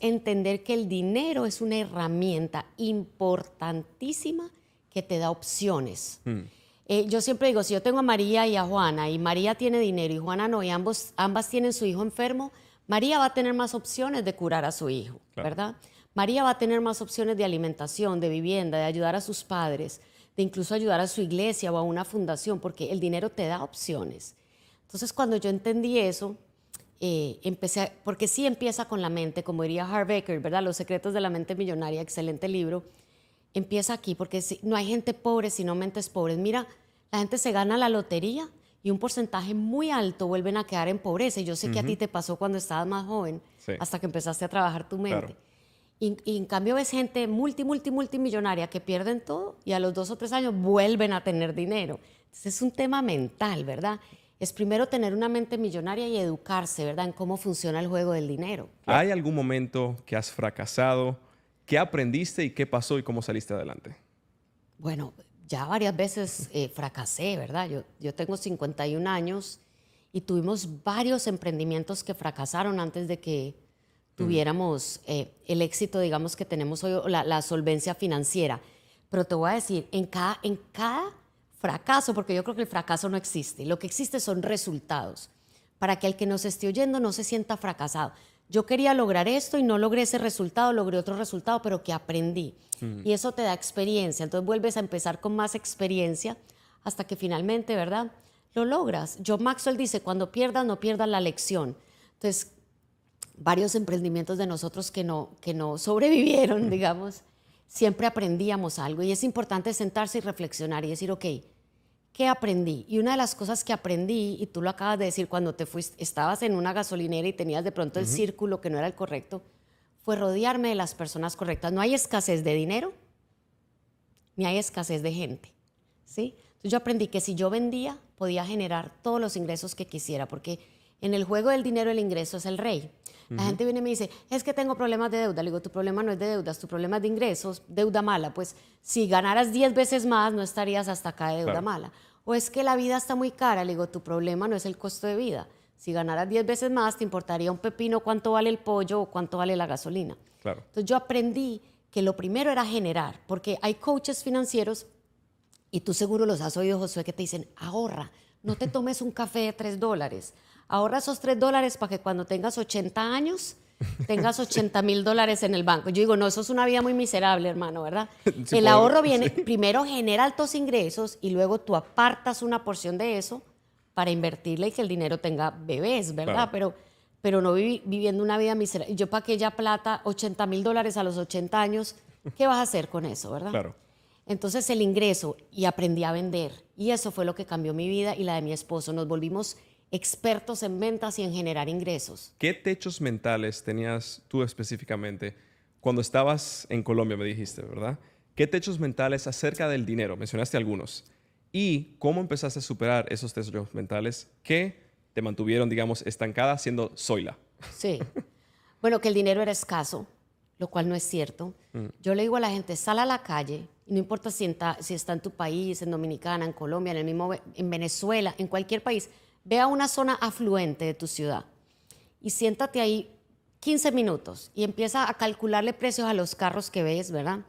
entender que el dinero es una herramienta importantísima que te da opciones. Yo siempre digo, si yo tengo a María y a Juana, y María tiene dinero y Juana no, y ambas tienen su hijo enfermo, María va a tener más opciones de curar a su hijo, ¿verdad? María va a tener más opciones de alimentación, de vivienda, de ayudar a sus padres, de incluso ayudar a su iglesia o a una fundación, porque el dinero te da opciones. Entonces, cuando yo entendí eso, porque sí empieza con la mente, como diría Harv Eker, ¿verdad? Los secretos de la mente millonaria, excelente libro. Empieza aquí, porque no hay gente pobre sino mentes pobres. Mira, la gente se gana la lotería y un porcentaje muy alto vuelven a quedar en pobreza. Y yo sé que a ti te pasó cuando estabas más joven, hasta que empezaste a trabajar tu mente. Claro. Y en cambio ves gente multimillonaria que pierden todo y a los 2 o 3 años vuelven a tener dinero. Entonces es un tema mental, ¿verdad? Es primero tener una mente millonaria y educarse, ¿verdad? En cómo funciona el juego del dinero. ¿Hay algún momento que has fracasado? ¿Qué aprendiste y qué pasó y cómo saliste adelante? Bueno, ya varias veces fracasé, ¿verdad? Yo tengo 51 años y tuvimos varios emprendimientos que fracasaron antes de que tuviéramos el éxito, digamos, que tenemos hoy, la solvencia financiera. Pero te voy a decir, en cada fracaso, porque yo creo que el fracaso no existe, lo que existe son resultados, para que el que nos esté oyendo no se sienta fracasado. Yo quería lograr esto y no logré ese resultado, logré otro resultado, pero que aprendí. Y eso te da experiencia. Entonces vuelves a empezar con más experiencia hasta que finalmente, ¿verdad?, lo logras. John Maxwell dice, cuando pierdas, no pierdas la lección. Entonces, varios emprendimientos de nosotros que no sobrevivieron, digamos, siempre aprendíamos algo. Y es importante sentarse y reflexionar y decir, ok, ¿qué aprendí? Y una de las cosas que aprendí, y tú lo acabas de decir, cuando te fuiste, estabas en una gasolinera y tenías de pronto el círculo que no era el correcto, fue rodearme de las personas correctas. No hay escasez de dinero, ni hay escasez de gente, ¿sí? Entonces yo aprendí que si yo vendía, podía generar todos los ingresos que quisiera, porque en el juego del dinero el ingreso es el rey. La gente viene y me dice, es que tengo problemas de deuda. Le digo, tu problema no es de deudas, tu problema es de ingresos, deuda mala. Pues si ganaras 10 veces más, no estarías hasta acá de deuda mala. O es que la vida está muy cara. Le digo, tu problema no es el costo de vida. Si ganaras 10 veces más, te importaría un pepino cuánto vale el pollo o cuánto vale la gasolina. Claro. Entonces yo aprendí que lo primero era generar, porque hay coaches financieros, y tú seguro los has oído, Josué, que te dicen, ahorra, no te tomes un café de $3. Ahorra esos $3 para que cuando tengas 80 años tengas $80,000 en el banco. Yo digo, no, eso es una vida muy miserable, hermano, ¿verdad? Sí, El ahorro viene, primero genera altos ingresos y luego tú apartas una porción de eso para invertirle y que el dinero tenga bebés, ¿verdad? Claro. Pero no viviendo una vida miserable. Yo para aquella plata, $80,000 a los 80 años, ¿qué vas a hacer con eso, verdad? Claro. Entonces el ingreso, y aprendí a vender. Y eso fue lo que cambió mi vida y la de mi esposo. Nos volvimos expertos en ventas y en generar ingresos. ¿Qué techos mentales tenías tú específicamente cuando estabas en Colombia, me dijiste, ¿verdad? ¿Qué techos mentales acerca del dinero? Mencionaste algunos. ¿Y cómo empezaste a superar esos techos mentales que te mantuvieron, digamos, estancada siendo Zoila? Sí. Bueno, que el dinero era escaso, lo cual no es cierto. Yo le digo a la gente, sal a la calle, y no importa si está en tu país, en Dominicana, en Colombia, en Venezuela, en cualquier país, ve a una zona afluente de tu ciudad y siéntate ahí 15 minutos y empieza a calcularle precios a los carros que ves, ¿verdad?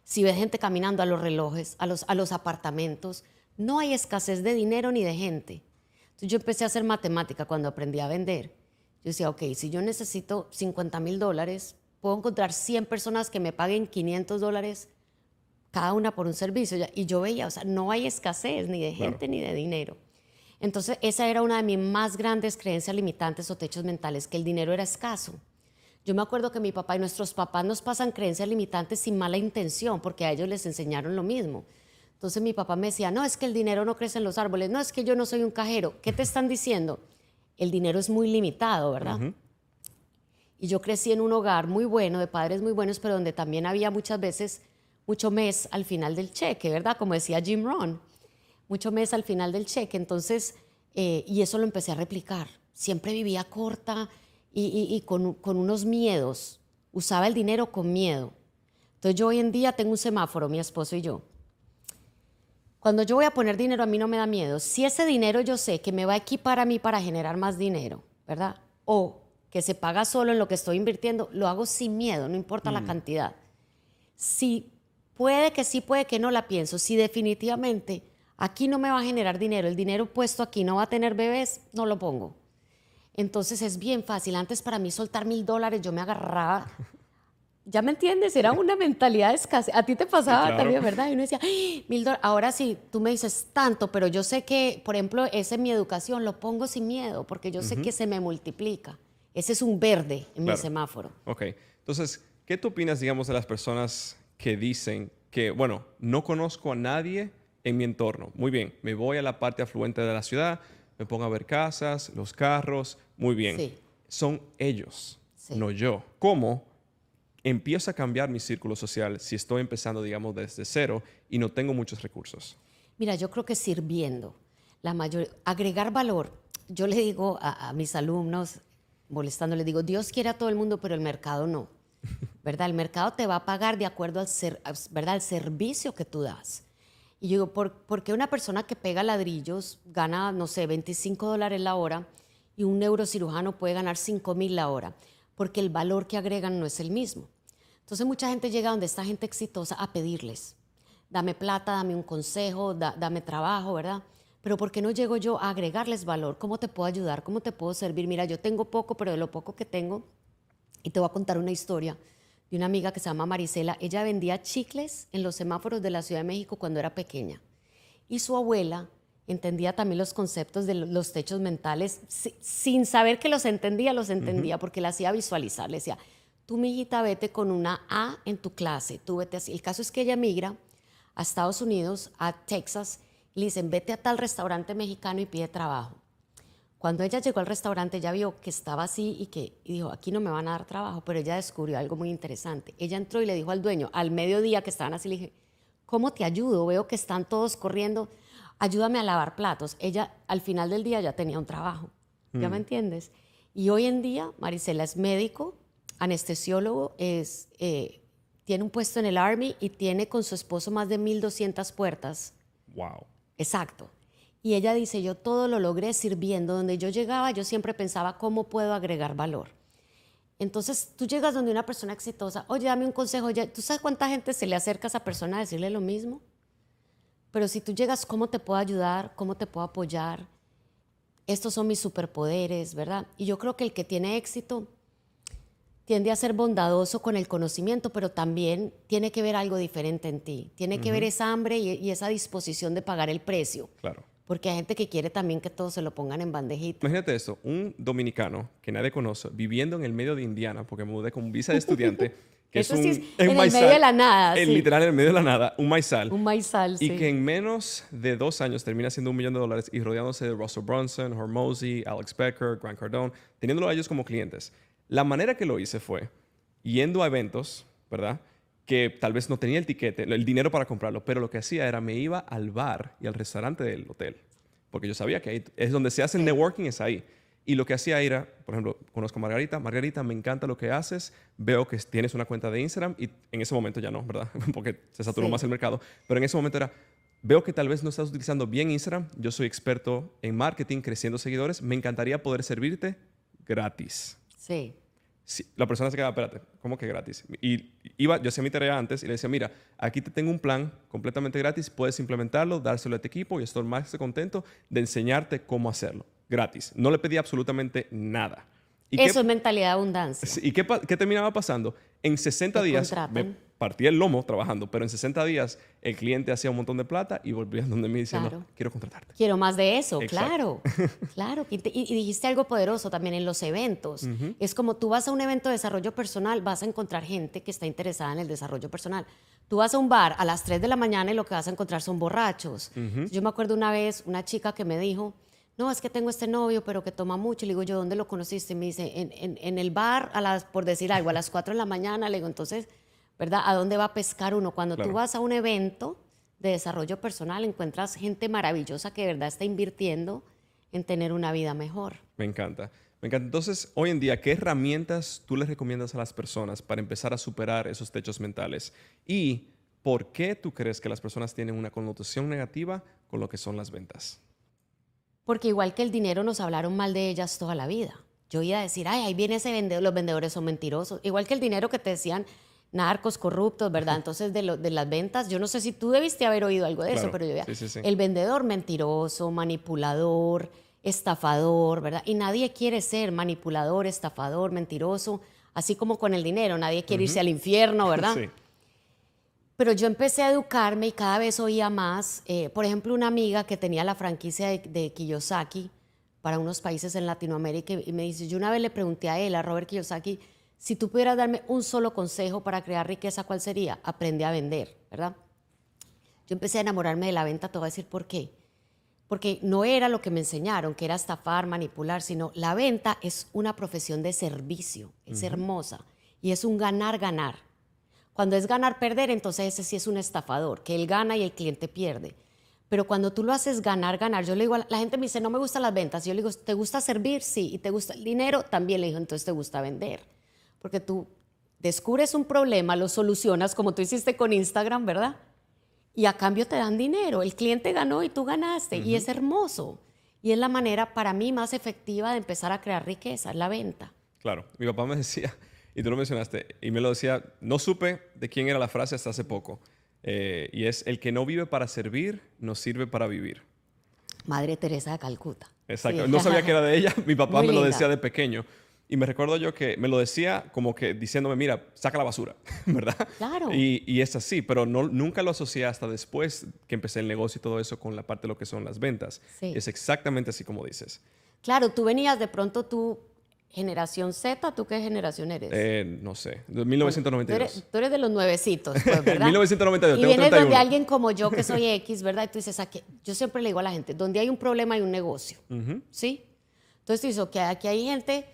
Si ves gente caminando, a los relojes, a los apartamentos, no hay escasez de dinero ni de gente. Entonces yo empecé a hacer matemática cuando aprendí a vender. Yo decía, ok, si yo necesito $50,000, puedo encontrar 100 personas que me paguen $500 cada una por un servicio. Y yo veía, o sea, no hay escasez ni de gente ni de dinero. Entonces, esa era una de mis más grandes creencias limitantes o techos mentales, que el dinero era escaso. Yo me acuerdo que mi papá y nuestros papás nos pasan creencias limitantes sin mala intención, porque a ellos les enseñaron lo mismo. Entonces, mi papá me decía, no, es que el dinero no crece en los árboles, no, es que yo no soy un cajero. ¿Qué te están diciendo? El dinero es muy limitado, ¿verdad? Y yo crecí en un hogar muy bueno, de padres muy buenos, pero donde también había muchas veces mucho mes al final del cheque, ¿verdad? Como decía Jim Rohn. Mucho mes al final del cheque. Entonces, y eso lo empecé a replicar. Siempre vivía corta y con unos miedos. Usaba el dinero con miedo. Entonces yo hoy en día tengo un semáforo, mi esposo y yo. Cuando yo voy a poner dinero, a mí no me da miedo. Si ese dinero yo sé que me va a equipar a mí para generar más dinero, ¿verdad? O que se paga solo en lo que estoy invirtiendo, lo hago sin miedo, no importa la cantidad. Si puede que sí, puede que no, la pienso. Si definitivamente aquí no me va a generar dinero, el dinero puesto aquí no va a tener bebés, no lo pongo. Entonces es bien fácil. Antes para mí soltar $1,000 yo me agarraba. ¿Ya me entiendes? Era una mentalidad de escasez. A ti te pasaba Sí, claro. también, ¿verdad? Y uno decía, ¡ay, $1,000! Ahora sí, tú me dices tanto, pero yo sé que, por ejemplo, ese en mi educación lo pongo sin miedo, porque yo sé que se me multiplica. Ese es un verde en mi Claro. semáforo. Ok. Entonces, ¿qué tú opinas, digamos, de las personas que dicen que, bueno, no conozco a nadie en mi entorno? Muy bien, me voy a la parte afluente de la ciudad, me pongo a ver casas, los carros, muy bien. Sí. Son ellos, Sí. no yo. ¿Cómo empiezo a cambiar mi círculo social si estoy empezando, digamos, desde cero y no tengo muchos recursos? Mira, yo creo que sirviendo, agregar valor. Yo le digo a mis alumnos, molestando, les digo, Dios quiere a todo el mundo, pero el mercado no, ¿verdad? El mercado te va a pagar de acuerdo ¿verdad? Al servicio que tú das. Y yo digo, ¿por qué una persona que pega ladrillos gana, no sé, $25 la hora y un neurocirujano puede ganar 5,000 la hora? Porque el valor que agregan no es el mismo. Entonces mucha gente llega donde está gente exitosa a pedirles, dame plata, dame un consejo, dame trabajo, ¿verdad? Pero ¿por qué no llego yo a agregarles valor? ¿Cómo te puedo ayudar? ¿Cómo te puedo servir? Mira, yo tengo poco, pero de lo poco que tengo, y te voy a contar una historia de una amiga que se llama Marisela. Ella vendía chicles en los semáforos de la Ciudad de México cuando era pequeña. Y su abuela entendía también los conceptos de los techos mentales. Sin saber que los entendía, porque la hacía visualizar. Le decía, tú, mijita, vete con una A en tu clase, tú vete así. El caso es que ella migra a Estados Unidos, a Texas, y le dicen, vete a tal restaurante mexicano y pide trabajo. Cuando ella llegó al restaurante, ella vio que estaba así y dijo, aquí no me van a dar trabajo, pero ella descubrió algo muy interesante. Ella entró y le dijo al dueño, al mediodía que estaban así, le dije, ¿cómo te ayudo? Veo que están todos corriendo, ayúdame a lavar platos. Ella al final del día ya tenía un trabajo, ¿ya me entiendes? Y hoy en día Marisela es médico, anestesiólogo, tiene un puesto en el Army y tiene con su esposo más de 1,200 puertas. Wow. Exacto. Y ella dice, yo todo lo logré sirviendo. Donde yo llegaba, yo siempre pensaba, ¿cómo puedo agregar valor? Entonces, tú llegas donde una persona exitosa, oye, dame un consejo. ¿Tú sabes cuánta gente se le acerca a esa persona a decirle lo mismo? Pero si tú llegas, ¿cómo te puedo ayudar? ¿Cómo te puedo apoyar? Estos son mis superpoderes, ¿verdad? Y yo creo que el que tiene éxito tiende a ser bondadoso con el conocimiento, pero también tiene que ver algo diferente en ti. Tiene que ver esa hambre y esa disposición de pagar el precio. Claro. Porque hay gente que quiere también que todos se lo pongan en bandejita. Imagínate esto, un dominicano que nadie conoce, viviendo en el medio de Indiana, porque me mudé con visa de estudiante, que Eso es un, sí es en en el medio de la nada, sí. literal en el medio de la nada, un maizal. Un maizal, Y sí. que en menos de 2 años termina siendo $1,000,000 y rodeándose de Russell Brunson, Hormozy, Alex Becker, Grant Cardone, teniéndolo a ellos como clientes. La manera que lo hice fue yendo a eventos, ¿verdad? Que tal vez no tenía el tiquete, el dinero para comprarlo, pero lo que hacía era me iba al bar y al restaurante del hotel, porque yo sabía que ahí es donde se hace el networking, es ahí. Y lo que hacía era, por ejemplo, conozco a Margarita. Margarita, me encanta lo que haces. Veo que tienes una cuenta de Instagram y en ese momento ya no, ¿verdad? Porque se saturó más el mercado. Pero en ese momento era, veo que tal vez no estás utilizando bien Instagram. Yo soy experto en marketing, creciendo seguidores. Me encantaría poder servirte gratis. Sí. Sí, la persona se quedaba, espérate, ¿cómo que gratis? Y yo hacía mi tarea antes y le decía, mira, aquí te tengo un plan completamente gratis, puedes implementarlo, dárselo a tu equipo y estoy más que contento de enseñarte cómo hacerlo, gratis. No le pedí absolutamente nada. Eso es mentalidad de abundancia. ¿Y qué terminaba pasando? En 60 Te días contratan. me partía el lomo trabajando, pero en 60 días el cliente hacía un montón de plata y volvía donde mí diciendo, Claro. quiero contratarte. Quiero más de eso, Exacto. claro. Claro. Y dijiste algo poderoso también en los eventos. Es como tú vas a un evento de desarrollo personal, vas a encontrar gente que está interesada en el desarrollo personal. Tú vas a un bar a las 3 de la mañana y lo que vas a encontrar son borrachos. Yo me acuerdo una vez, una chica que me dijo, no, es que tengo este novio, pero que toma mucho. Y le digo, ¿yo dónde lo conociste? Y me dice, en el bar, por decir algo, a las 4 de la mañana. Le digo, entonces, ¿verdad? ¿A dónde va a pescar uno? Cuando Claro. tú vas a un evento de desarrollo personal, encuentras gente maravillosa que de verdad está invirtiendo en tener una vida mejor. Me encanta. Me encanta. Entonces, hoy en día, ¿qué herramientas tú les recomiendas a las personas para empezar a superar esos techos mentales? ¿Y por qué tú crees que las personas tienen una connotación negativa con lo que son las ventas? Porque igual que el dinero, nos hablaron mal de ellas toda la vida. yo iba a decir, ay, ahí viene ese vendedor, los vendedores son mentirosos. Igual que el dinero que te decían narcos, corruptos, ¿verdad? Entonces, de las ventas, yo no sé si tú debiste haber oído algo de eso, pero yo sí, sí, sí. el vendedor mentiroso, manipulador, estafador, ¿verdad? Y nadie quiere ser manipulador, estafador, mentiroso, así como con el dinero, nadie quiere irse al infierno, ¿verdad? Sí. Pero yo empecé a educarme y cada vez oía más. Por ejemplo, una amiga que tenía la franquicia de Kiyosaki para unos países en Latinoamérica y me dice, yo una vez le pregunté a él, a Robert Kiyosaki, si tú pudieras darme un solo consejo para crear riqueza, ¿cuál sería? Aprende a vender, ¿verdad? Yo empecé a enamorarme de la venta, te voy a decir por qué. Porque no era lo que me enseñaron, que era estafar, manipular, sino la venta es una profesión de servicio, es hermosa y es un ganar-ganar. Cuando es ganar-perder, entonces ese sí es un estafador, que él gana y el cliente pierde. Pero cuando tú lo haces ganar-ganar, yo le digo, la gente me dice, no me gustan las ventas. Yo le digo, ¿te gusta servir? Sí. ¿Y te gusta el dinero? También le digo, entonces te gusta vender. Porque tú descubres un problema, lo solucionas como tú hiciste con Instagram, ¿verdad? Y a cambio te dan dinero. El cliente ganó y tú ganaste. Y es hermoso. Y es la manera para mí más efectiva de empezar a crear riqueza, es la venta. Claro. Mi papá me decía, y tú lo mencionaste, y me lo decía, no supe de quién era la frase hasta hace poco. Y es, el que no vive para servir, no sirve para vivir. Madre Teresa de Calcuta. Exacto. Sí. No sabía que era de ella. Mi papá Muy me lo linda. decía de pequeño. Y me recuerdo yo que me lo decía como que diciéndome, mira, saca la basura, ¿verdad? Claro. Y es así, pero no, nunca lo asocié hasta después que empecé el negocio y todo eso con la parte de lo que son las ventas. Sí. Es exactamente así como dices. Claro, tú venías de pronto tú, generación Z, ¿tú qué generación eres? No sé, de Bueno, 1992. tú eres de los nuevecitos, pues, ¿verdad? 1992, Y tengo vienes 31. donde alguien como yo, que soy X, ¿verdad? Y tú dices, aquí, yo siempre le digo a la gente, donde hay un problema hay un negocio, ¿sí? Entonces tú dices, ok, aquí hay gente,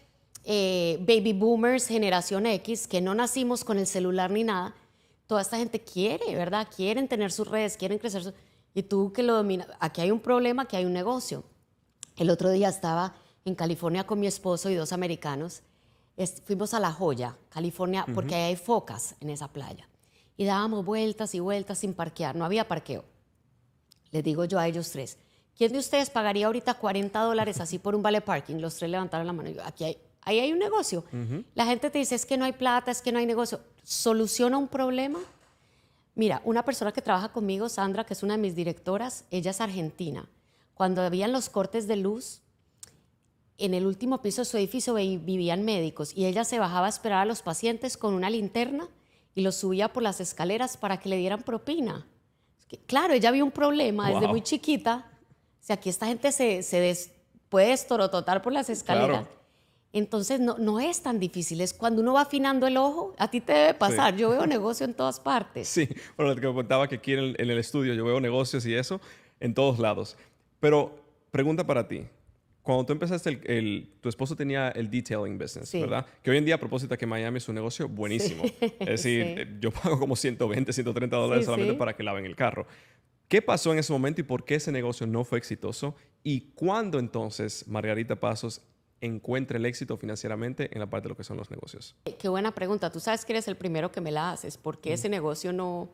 baby boomers, generación X, que no nacimos con el celular ni nada. Toda esta gente quiere, ¿verdad? Quieren tener sus redes, quieren crecer. Y tú que lo dominas, aquí hay un problema, aquí hay un negocio. El otro día estaba en California con mi esposo y dos americanos. Fuimos a La Joya, California, porque ahí hay focas en esa playa. Y dábamos vueltas y vueltas sin parquear. No había parqueo. Les digo yo a ellos tres, ¿quién de ustedes pagaría ahorita $40 así por un vale parking? Los tres levantaron la mano. Y yo, ahí hay un negocio. La gente te dice, es que no hay plata, es que no hay negocio. ¿Soluciona un problema? Mira, una persona que trabaja conmigo, Sandra, que es una de mis directoras, ella es argentina. Cuando habían los cortes de luz, en el último piso de su edificio vivían médicos y ella se bajaba a esperar a los pacientes con una linterna y los subía por las escaleras para que le dieran propina. Claro, ella vio un problema desde muy chiquita. O sea, aquí esta gente puede estorototar por las escaleras. Claro. Entonces, no es tan difícil. Es cuando uno va afinando el ojo, a ti te debe pasar. Sí. Yo veo negocio en todas partes. Sí, bueno, lo que me contaba que aquí en el estudio yo veo negocios y eso en todos lados. Pero pregunta para ti. Cuando tú empezaste, tu esposo tenía el detailing business, Sí. ¿verdad? Que hoy en día, a propósito, que Miami es un negocio buenísimo. Sí. Es decir, Sí. yo pago como $120, $130 Sí, solamente sí. para que laven el carro. ¿Qué pasó en ese momento y por qué ese negocio no fue exitoso? ¿Y cuándo entonces Margarita Pasos encuentra el éxito financieramente en la parte de lo que son los negocios? Qué buena pregunta. Tú sabes que eres el primero que me la haces. ¿Por qué ese negocio no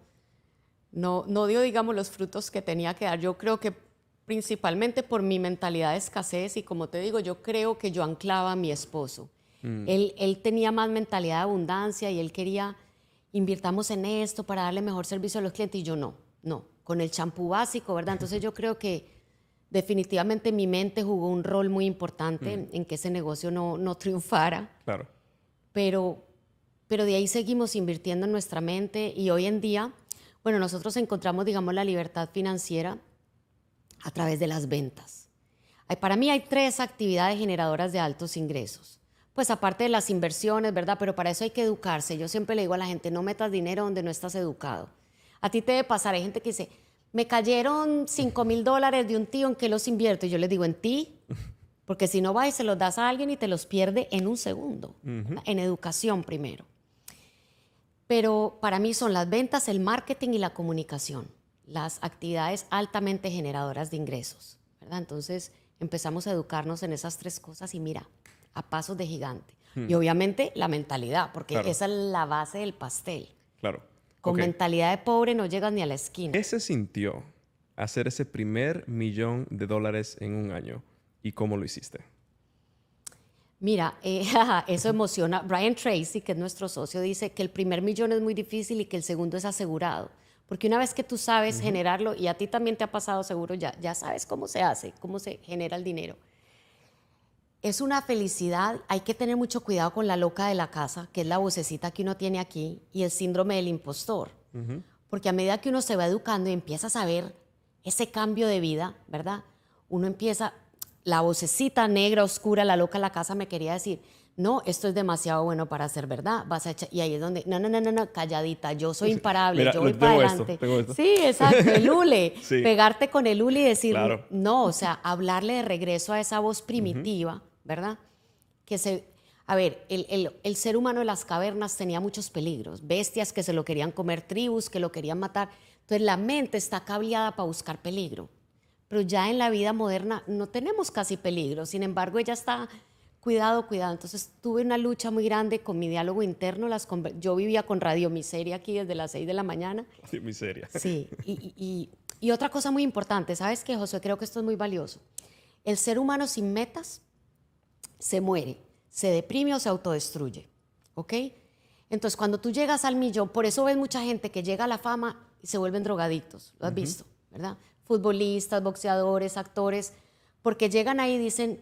dio, digamos, los frutos que tenía que dar? Yo creo que principalmente por mi mentalidad de escasez y como te digo, yo creo que yo anclaba a mi esposo. Él tenía más mentalidad de abundancia y él quería, invirtamos en esto para darle mejor servicio a los clientes y yo no, con el champú básico, ¿verdad? Entonces yo creo que definitivamente mi mente jugó un rol muy importante en que ese negocio no triunfara. Claro. Pero de ahí seguimos invirtiendo en nuestra mente y hoy en día, bueno, nosotros encontramos, digamos, la libertad financiera a través de las ventas. Para mí hay 3 actividades generadoras de altos ingresos. Pues aparte de las inversiones, ¿verdad? Pero para eso hay que educarse. Yo siempre le digo a la gente, no metas dinero donde no estás educado. A ti te debe pasar, hay gente que dice, me cayeron $5,000 de un tío, ¿en qué los invierto? Y yo les digo, en ti, porque si no vas y se los das a alguien y te los pierde en un segundo. En educación primero. Pero para mí son las ventas, el marketing y la comunicación, las actividades altamente generadoras de ingresos, ¿verdad? Entonces empezamos a educarnos en esas 3 cosas y mira, a pasos de gigante. Y obviamente la mentalidad, porque Claro. esa es la base del pastel. Claro. Con Ok. mentalidad de pobre no llegas ni a la esquina. ¿Qué se sintió hacer ese primer $1,000,000 en un año y cómo lo hiciste? Mira, eso emociona. Brian Tracy, que es nuestro socio, dice que el primer millón es muy difícil y que el segundo es asegurado. Porque una vez que tú sabes generarlo, y a ti también te ha pasado seguro, ya sabes cómo se hace, cómo se genera el dinero. Es una felicidad, hay que tener mucho cuidado con la loca de la casa, que es la vocecita que uno tiene aquí, y el síndrome del impostor. Porque a medida que uno se va educando y empieza a saber ese cambio de vida, ¿verdad? Uno empieza, la vocecita negra, oscura, la loca de la casa me quería decir, no, esto es demasiado bueno para ser verdad, vas a echar, y ahí es donde, no, calladita, yo soy imparable, Mira, yo voy para adelante. tengo esto. Sí, exacto, el hule, Sí. pegarte con el hule y decir, Claro. no, o sea, hablarle de regreso a esa voz primitiva, ¿verdad? A ver, el ser humano de las cavernas tenía muchos peligros, bestias que se lo querían comer, tribus que lo querían matar, entonces la mente está cableada para buscar peligro, pero ya en la vida moderna no tenemos casi peligro, sin embargo ella está, cuidado, entonces tuve una lucha muy grande con mi diálogo interno, yo vivía con Radio Miseria aquí desde las 6 de la mañana. Miseria. Sí, y otra cosa muy importante, ¿sabes qué, Josué? Creo que esto es muy valioso. El ser humano sin metas se muere, se deprime o se autodestruye, ¿ok? Entonces, cuando tú llegas al millón, por eso ves mucha gente que llega a la fama y se vuelven drogadictos, lo has visto, ¿verdad? Futbolistas, boxeadores, actores, porque llegan ahí y dicen,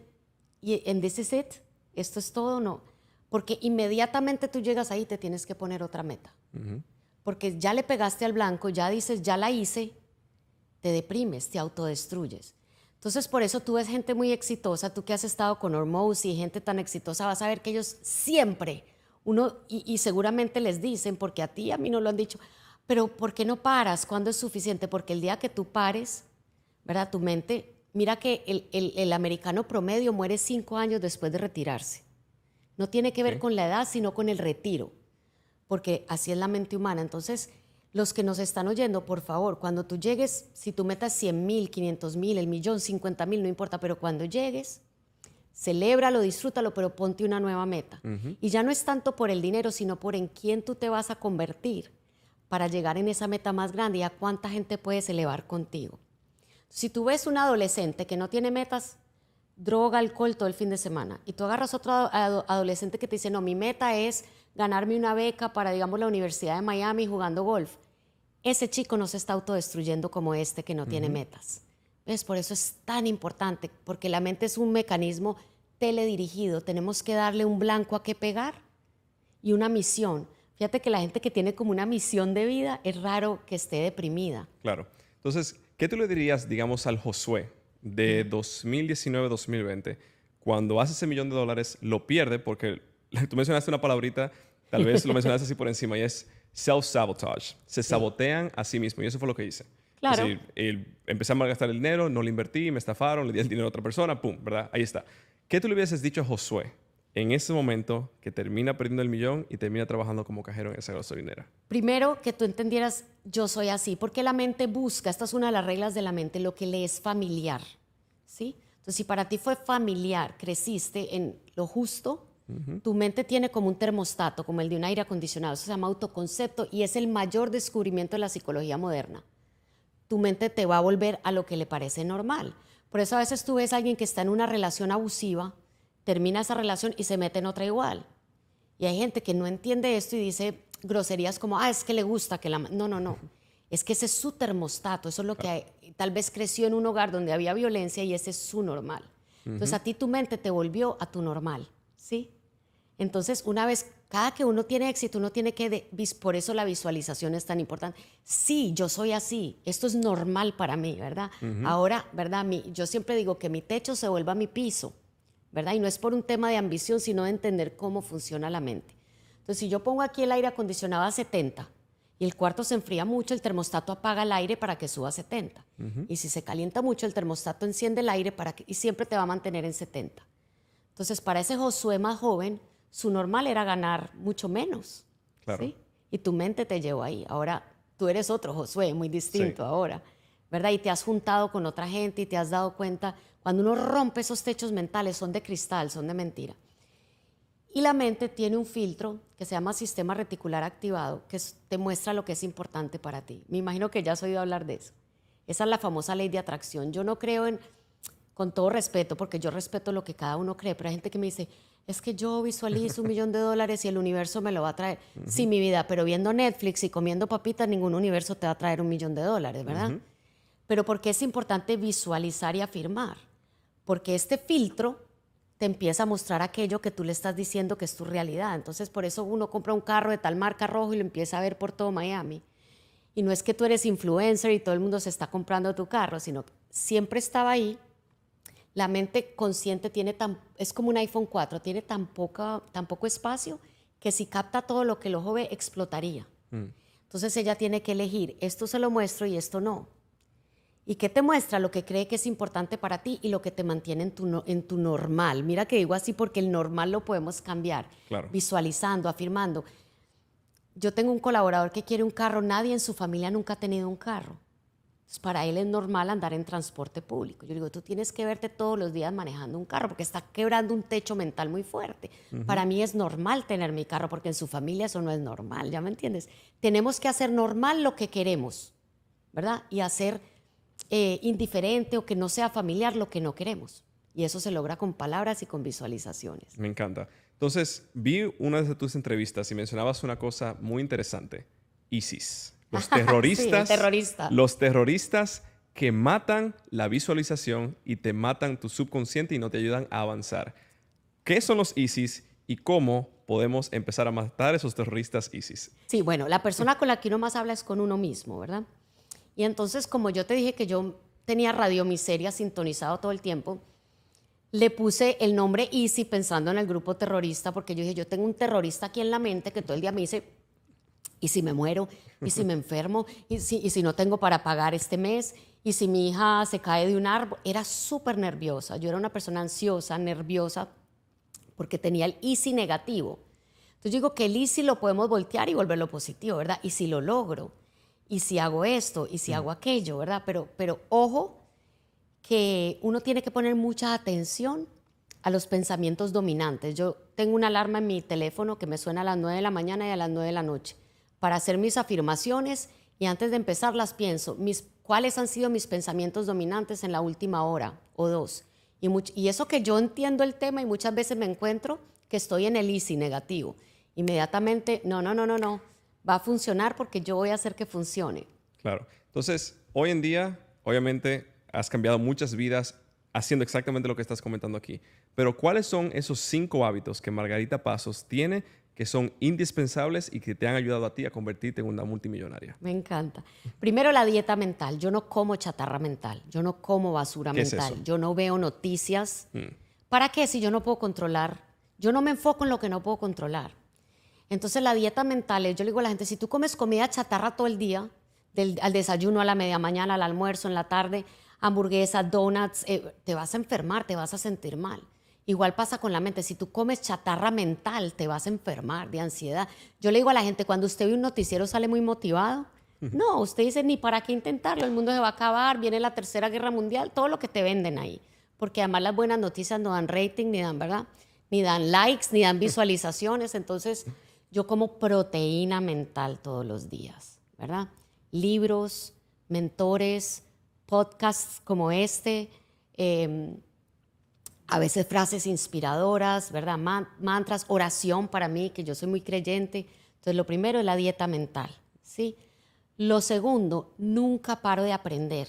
¿and this is it? ¿Esto es todo? No, porque inmediatamente tú llegas ahí te tienes que poner otra meta, porque ya le pegaste al blanco, ya dices, ya la hice, te deprimes, te autodestruyes. Entonces, por eso tú ves gente muy exitosa, tú que has estado con Hormozi y gente tan exitosa, vas a ver que ellos siempre, y seguramente les dicen, porque a ti, a mí no lo han dicho, pero ¿por qué no paras? ¿Cuándo es suficiente? Porque el día que tú pares, ¿verdad? Tu mente, mira que el americano promedio muere 5 años después de retirarse. No tiene que ver con la edad, sino con el retiro, porque así es la mente humana. Entonces, los que nos están oyendo, por favor, cuando tú llegues, si tú metas 100,000, 500,000, el millón, 50,000, no importa, pero cuando llegues, celébralo, disfrútalo, pero ponte una nueva meta. Y ya no es tanto por el dinero, sino por en quién tú te vas a convertir para llegar en esa meta más grande y a cuánta gente puedes elevar contigo. Si tú ves un adolescente que no tiene metas, droga, alcohol todo el fin de semana, y tú agarras otro adolescente que te dice, no, mi meta es ganarme una beca para, digamos, la Universidad de Miami jugando golf, ese chico no se está autodestruyendo como este que no tiene metas. ¿Ves? Por eso es tan importante, porque la mente es un mecanismo teledirigido. Tenemos que darle un blanco a qué pegar y una misión. Fíjate que la gente que tiene como una misión de vida es raro que esté deprimida. Claro. Entonces, ¿qué tú le dirías, digamos, al Josué de 2019-2020 cuando hace ese $1,000,000, lo pierde porque tú mencionaste una palabrita, tal vez lo mencionaste así por encima, y es self-sabotage. Se sabotean a sí mismos y eso fue lo que hice. Claro. Es decir, empecé a malgastar el dinero, no lo invertí, me estafaron, le di el dinero a otra persona, pum, ¿verdad? Ahí está. ¿Qué tú le hubieses dicho a Josué en ese momento que termina perdiendo el millón y termina trabajando como cajero en esa gasolinera? Primero, que tú entendieras, yo soy así, porque la mente busca, esta es una de las reglas de la mente, lo que le es familiar, ¿sí? Entonces, si para ti fue familiar, creciste en lo justo, tu mente tiene como un termostato, como el de un aire acondicionado, eso se llama autoconcepto y es el mayor descubrimiento de la psicología moderna. Tu mente te va a volver a lo que le parece normal. Por eso a veces tú ves a alguien que está en una relación abusiva, termina esa relación y se mete en otra igual. Y hay gente que no entiende esto y dice groserías como, es que le gusta que la... No. Es que ese es su termostato, eso es lo que tal vez creció en un hogar donde había violencia y ese es su normal. Entonces a ti tu mente te volvió a tu normal, ¿sí? Entonces una vez, cada que uno tiene éxito, uno tiene que, por eso la visualización es tan importante. Sí, yo soy así, esto es normal para mí, ¿verdad? Ahora, ¿verdad? Yo siempre digo que mi techo se vuelva mi piso, ¿verdad? Y no es por un tema de ambición, sino de entender cómo funciona la mente. Entonces, si yo pongo aquí el aire acondicionado a 70 y el cuarto se enfría mucho, el termostato apaga el aire para que suba a 70. Y si se calienta mucho, el termostato enciende el aire y siempre te va a mantener en 70. Entonces, para ese Josué más joven, su normal era ganar mucho menos. Claro. ¿Sí? Y tu mente te llevó ahí. Ahora, tú eres otro Josué, muy distinto ahora, ¿verdad? Y te has juntado con otra gente y te has dado cuenta, cuando uno rompe esos techos mentales, son de cristal, son de mentira. Y la mente tiene un filtro que se llama sistema reticular activado, que te muestra lo que es importante para ti. Me imagino que ya has oído hablar de eso. Esa es la famosa ley de atracción. Yo no creo en, con todo respeto, porque yo respeto lo que cada uno cree, pero hay gente que me dice, es que yo visualizo $1.000.000 y el universo me lo va a traer. Sí, mi vida, pero viendo Netflix y comiendo papitas, ningún universo te va a traer $1.000.000, ¿verdad? Pero ¿por qué es importante visualizar y afirmar? Porque este filtro te empieza a mostrar aquello que tú le estás diciendo que es tu realidad. Entonces, por eso uno compra un carro de tal marca rojo y lo empieza a ver por todo Miami. Y no es que tú eres influencer y todo el mundo se está comprando tu carro, sino que siempre estaba ahí. La mente consciente es como un iPhone 4, tiene tan poco espacio que si capta todo lo que el ojo ve, explotaría. Entonces ella tiene que elegir, esto se lo muestro y esto no. ¿Y qué te muestra? Lo que cree que es importante para ti y lo que te mantiene en tu normal. Mira que digo así porque el normal lo podemos cambiar, Claro. visualizando, afirmando. Yo tengo un colaborador que quiere un carro, nadie en su familia nunca ha tenido un carro. Entonces, para él es normal andar en transporte público. Yo digo, tú tienes que verte todos los días manejando un carro porque está quebrando un techo mental muy fuerte. Para mí es normal tener mi carro porque en su familia eso no es normal, ¿ya me entiendes? Tenemos que hacer normal lo que queremos, ¿verdad? Y hacer indiferente o que no sea familiar lo que no queremos. Y eso se logra con palabras y con visualizaciones. Me encanta. Entonces, vi una de tus entrevistas y mencionabas una cosa muy interesante. ISIS. Los terroristas, sí, el terrorista. Los terroristas que matan la visualización y te matan tu subconsciente y no te ayudan a avanzar. ¿Qué son los ISIS y cómo podemos empezar a matar a esos terroristas ISIS? Sí, bueno, la persona con la que uno más habla es con uno mismo, ¿verdad? Y entonces, como yo te dije que yo tenía Radio Miseria sintonizado todo el tiempo, le puse el nombre ISIS pensando en el grupo terrorista, porque yo dije, yo tengo un terrorista aquí en la mente que todo el día me dice, ¿y si me muero? ¿Y si me enfermo? ¿Y si no tengo para pagar este mes? ¿Y si mi hija se cae de un árbol? Era súper nerviosa. Yo era una persona ansiosa, nerviosa, porque tenía el ISIS negativo. Entonces yo digo que el ISIS lo podemos voltear y volverlo positivo, ¿verdad? Y si lo logro, y si hago esto, y si hago aquello, ¿verdad? Pero ojo, que uno tiene que poner mucha atención a los pensamientos dominantes. Yo tengo una alarma en mi teléfono que me suena a las 9 de la mañana y a las 9 de la noche para hacer mis afirmaciones y antes de empezar las pienso, cuáles han sido mis pensamientos dominantes en la última hora o dos. Y eso que yo entiendo el tema y muchas veces me encuentro que estoy en el ISIS negativo. Inmediatamente, no, va a funcionar porque yo voy a hacer que funcione. Claro. Entonces, hoy en día, obviamente, has cambiado muchas vidas haciendo exactamente lo que estás comentando aquí. Pero, ¿cuáles son esos 5 hábitos que Margarita Pasos tiene que son indispensables y que te han ayudado a ti a convertirte en una multimillonaria? Me encanta. Primero, la dieta mental. Yo no como chatarra mental. Yo no como basura mental. Es eso? Yo no veo noticias. ¿Para qué? Si yo no puedo controlar. Yo no me enfoco en lo que no puedo controlar. Entonces, la dieta mental es, yo le digo a la gente, si tú comes comida chatarra todo el día, al desayuno, a la media mañana, al almuerzo, en la tarde, hamburguesas, donuts, te vas a enfermar, te vas a sentir mal. Igual pasa con la mente. Si tú comes chatarra mental, te vas a enfermar de ansiedad. Yo le digo a la gente, cuando usted ve un noticiero sale muy motivado. No, usted dice, ni para qué intentarlo, el mundo se va a acabar, viene la Tercera Guerra Mundial, todo lo que te venden ahí. Porque además las buenas noticias no dan rating, ni dan, ¿verdad? Ni dan likes, ni dan visualizaciones. Entonces, yo como proteína mental todos los días, ¿verdad? Libros, mentores, podcasts como este, a veces frases inspiradoras, ¿verdad? Mantras, oración para mí, que yo soy muy creyente. Entonces, lo primero es la dieta mental, ¿sí? Lo segundo, nunca paro de aprender,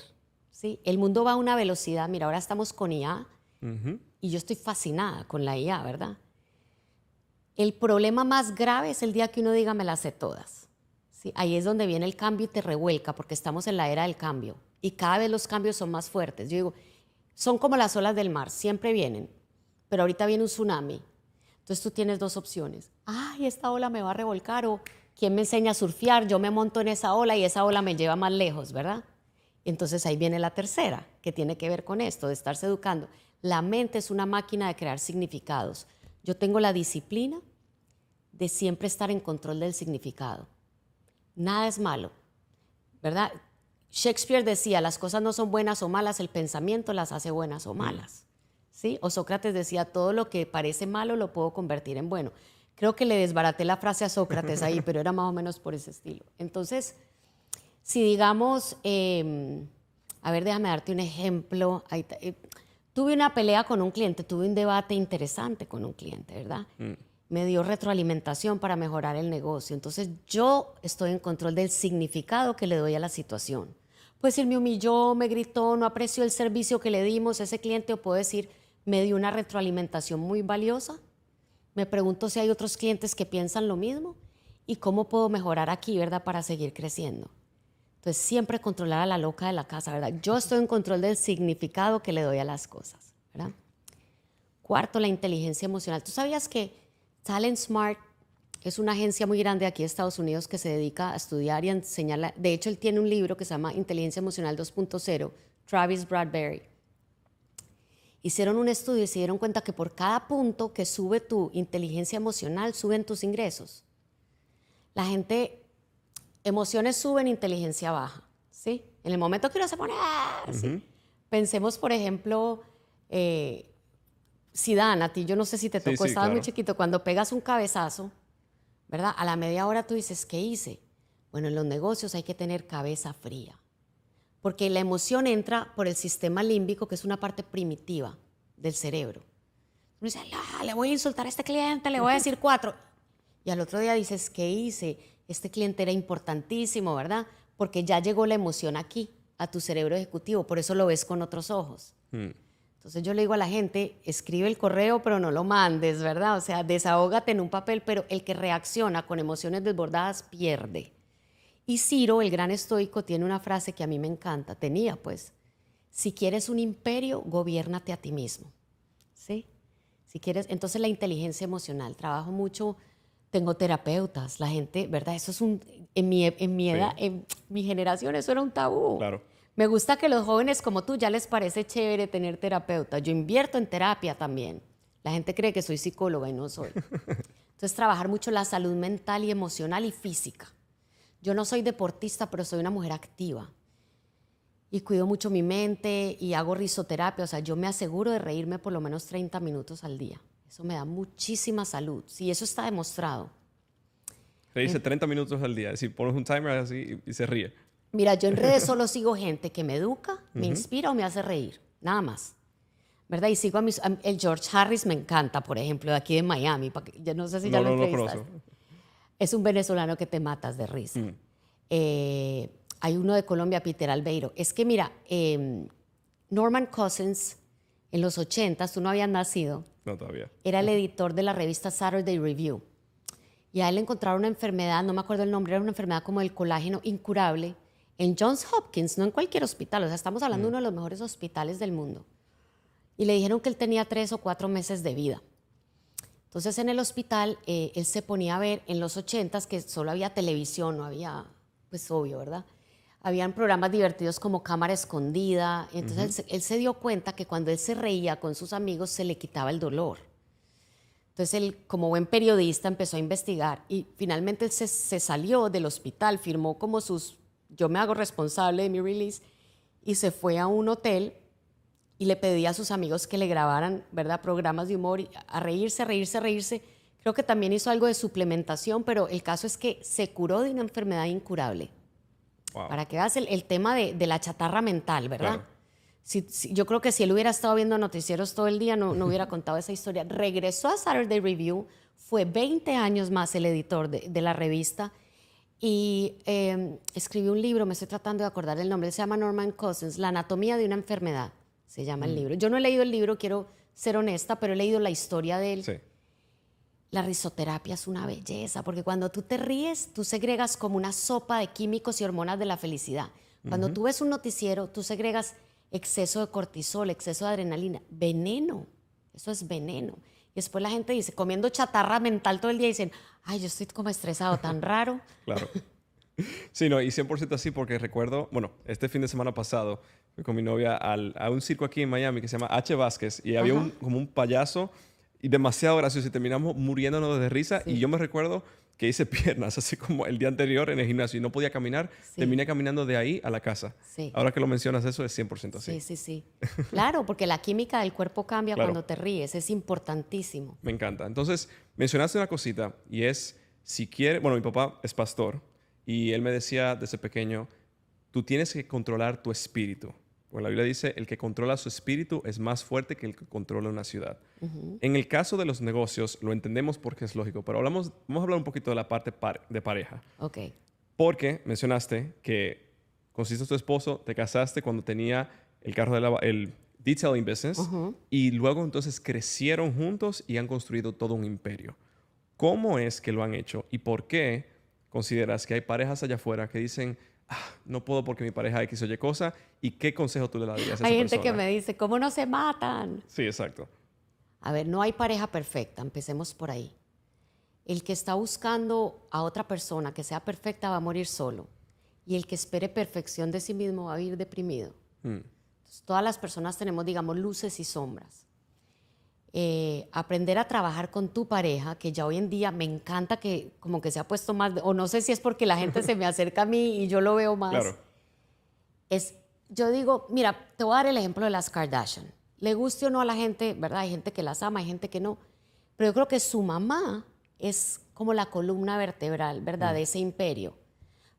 ¿sí? El mundo va a una velocidad. Mira, ahora estamos con IA y yo estoy fascinada con la IA, ¿verdad? El problema más grave es el día que uno diga, me las sé todas, ¿sí? Ahí es donde viene el cambio y te revuelca, porque estamos en la era del cambio y cada vez los cambios son más fuertes. Yo digo, son como las olas del mar, siempre vienen, pero ahorita viene un tsunami. Entonces tú tienes 2 opciones. Ay, esta ola me va a revolcar, o ¿quién me enseña a surfear? Yo me monto en esa ola y esa ola me lleva más lejos, ¿verdad? Entonces ahí viene la tercera, que tiene que ver con esto, de estarse educando. La mente es una máquina de crear significados. Yo tengo la disciplina de siempre estar en control del significado. Nada es malo, ¿verdad? Shakespeare decía, las cosas no son buenas o malas, el pensamiento las hace buenas o malas, ¿sí? O Sócrates decía, todo lo que parece malo lo puedo convertir en bueno. Creo que le desbaraté la frase a Sócrates ahí, pero era más o menos por ese estilo. Entonces, si digamos, a ver, déjame darte un ejemplo. tuve una pelea con un cliente, tuve un debate interesante con un cliente, ¿verdad? Me dio retroalimentación para mejorar el negocio. Entonces yo estoy en control del significado que le doy a la situación. Pues si él me humilló, me gritó, no apreció el servicio que le dimos, ese cliente, o puedo decir, me dio una retroalimentación muy valiosa. Me pregunto si hay otros clientes que piensan lo mismo y cómo puedo mejorar aquí, ¿verdad? Para seguir creciendo. Entonces, siempre controlar a la loca de la casa, ¿verdad? Yo estoy en control del significado que le doy a las cosas, ¿verdad? Cuarto, la inteligencia emocional. ¿Tú sabías que Talent Smart es una agencia muy grande aquí de Estados Unidos que se dedica a estudiar y a enseñar? De hecho, él tiene un libro que se llama Inteligencia Emocional 2.0, Travis Bradbury. Hicieron un estudio y se dieron cuenta que por cada punto que sube tu inteligencia emocional, suben tus ingresos. La gente, emociones suben, inteligencia baja, ¿sí? En el momento que uno se pone, ¿sí? Pensemos, por ejemplo, Zidane, a ti, yo no sé si te tocó, Sí, estabas claro. muy chiquito, cuando pegas un cabezazo, ¿verdad? A la media hora tú dices, ¿qué hice? Bueno, en los negocios hay que tener cabeza fría. Porque la emoción entra por el sistema límbico, que es una parte primitiva del cerebro. Uno dice, le voy a insultar a este cliente, le voy a decir 4. Y al otro día dices, ¿qué hice? Este cliente era importantísimo, ¿verdad? Porque ya llegó la emoción aquí, a tu cerebro ejecutivo, por eso lo ves con otros ojos. Entonces yo le digo a la gente, escribe el correo, pero no lo mandes, ¿verdad? O sea, desahógate en un papel, pero el que reacciona con emociones desbordadas pierde. Y Ciro, el gran estoico, tiene una frase que a mí me encanta. Tenía, pues, si quieres un imperio, gobiérnate a ti mismo. ¿Sí? Si quieres, entonces la inteligencia emocional. Trabajo mucho, tengo terapeutas, la gente, ¿verdad? Eso es en mi edad, en mi generación, eso era un tabú. Claro. Me gusta que los jóvenes como tú ya les parece chévere tener terapeuta. Yo invierto en terapia también. La gente cree que soy psicóloga y no soy. Entonces, trabajar mucho la salud mental y emocional y física. Yo no soy deportista, pero soy una mujer activa. Y cuido mucho mi mente y hago risoterapia. O sea, yo me aseguro de reírme por lo menos 30 minutos al día. Eso me da muchísima salud. Sí, eso está demostrado. Reírse 30 minutos al día. Es decir, pones un timer así y se ríe. Mira, yo en redes solo sigo gente que me educa, me inspira o me hace reír. Nada más. ¿Verdad? Y sigo el George Harris me encanta, por ejemplo, de aquí de Miami. Yo no sé si ya lo entrevistaste. conozco. Es un venezolano que te matas de risa. Hay uno de Colombia, Peter Albeiro. Es que mira, Norman Cousins, en los 80s, tú no habías nacido, No, todavía. era el editor de la revista Saturday Review. Y a él le encontraron una enfermedad, no me acuerdo el nombre, era una enfermedad como el colágeno incurable, en Johns Hopkins, no en cualquier hospital. O sea, estamos hablando de uno de los mejores hospitales del mundo. Y le dijeron que él tenía 3 o 4 meses de vida. Entonces en el hospital él se ponía a ver en los 80s que solo había televisión, no había, pues obvio, ¿verdad? Habían programas divertidos como Cámara Escondida. Entonces él se dio cuenta que cuando él se reía con sus amigos se le quitaba el dolor. Entonces él, como buen periodista, empezó a investigar y finalmente él se salió del hospital, firmó como yo me hago responsable de mi release y se fue a un hotel y le pedía a sus amigos que le grabaran, ¿verdad?, programas de humor, y a reírse, a reírse, a reírse. Creo que también hizo algo de suplementación, pero el caso es que se curó de una enfermedad incurable. Wow. Para que veas el tema de la chatarra mental, ¿verdad? Claro. Yo creo que si él hubiera estado viendo noticieros todo el día, no hubiera contado esa historia. Regresó a Saturday Review, fue 20 años más el editor de la revista y escribió un libro, me estoy tratando de acordar el nombre, se llama Norman Cousins, La anatomía de una enfermedad. Se llama el libro. Yo no he leído el libro, quiero ser honesta, pero he leído la historia de él. Sí. La risoterapia es una belleza, porque cuando tú te ríes, tú segregas como una sopa de químicos y hormonas de la felicidad. Cuando tú ves un noticiero, tú segregas exceso de cortisol, exceso de adrenalina, veneno. Eso es veneno. Y después la gente dice, comiendo chatarra mental todo el día, dicen, ay, yo estoy como estresado, tan raro. Claro. Sí, no, y 100% así porque recuerdo, bueno, este fin de semana pasado fui con mi novia a un circo aquí en Miami que se llama H. Vázquez y había como un payaso y demasiado gracioso y terminamos muriéndonos de risa y yo me recuerdo que hice piernas así como el día anterior en el gimnasio y no podía caminar, terminé caminando de ahí a la casa. Sí. Ahora que lo mencionas eso es 100% así. Sí. Claro, porque la química del cuerpo cambia Claro. cuando te ríes, es importantísimo. Me encanta. Entonces, mencionaste una cosita y es, si quieres, bueno, mi papá es pastor y él me decía desde pequeño, tú tienes que controlar tu espíritu, Porque la Biblia dice, el que controla su espíritu es más fuerte que el que controla una ciudad. En el caso de los negocios, lo entendemos porque es lógico, pero vamos a hablar un poquito de la parte de pareja. Ok. Porque mencionaste que conociste a tu esposo, te casaste cuando tenía el carro el detailing business y luego entonces crecieron juntos y han construido todo un imperio. ¿Cómo es que lo han hecho y por qué consideras que hay parejas allá afuera que dicen, no puedo porque mi pareja X o Y cosa? ¿Y qué consejo tú le darías a esa persona? Hay gente que me dice, ¿cómo no se matan? Sí, exacto. A ver, no hay pareja perfecta, empecemos por ahí. El que está buscando a otra persona que sea perfecta va a morir solo. Y el que espere perfección de sí mismo va a vivir deprimido. Entonces, todas las personas tenemos, digamos, luces y sombras. Aprender a trabajar con tu pareja, que ya hoy en día me encanta que como que se ha puesto más, o no sé si es porque la gente se me acerca a mí y yo lo veo más. Claro. Yo digo, mira, te voy a dar el ejemplo de las Kardashian. Le guste o no a la gente, ¿verdad? Hay gente que las ama, hay gente que no. Pero yo creo que su mamá es como la columna vertebral, ¿verdad? De ese imperio.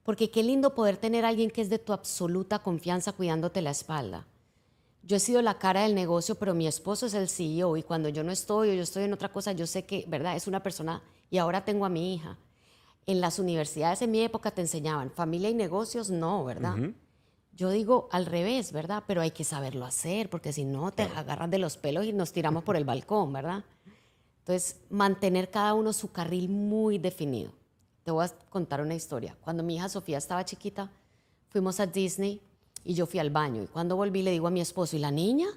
Porque qué lindo poder tener a alguien que es de tu absoluta confianza cuidándote la espalda. Yo he sido la cara del negocio, pero mi esposo es el CEO y cuando yo no estoy o yo estoy en otra cosa, yo sé que, ¿verdad? Es una persona y ahora tengo a mi hija. En las universidades en mi época te enseñaban familia y negocios, no, ¿verdad? Yo digo al revés, ¿verdad? Pero hay que saberlo hacer porque si no te agarras de los pelos y nos tiramos por el balcón, ¿verdad? Entonces, mantener cada uno su carril muy definido. Te voy a contar una historia. Cuando mi hija Sofía estaba chiquita, fuimos a Disney y yo fui al baño. Y cuando volví le digo a mi esposo, ¿y la niña?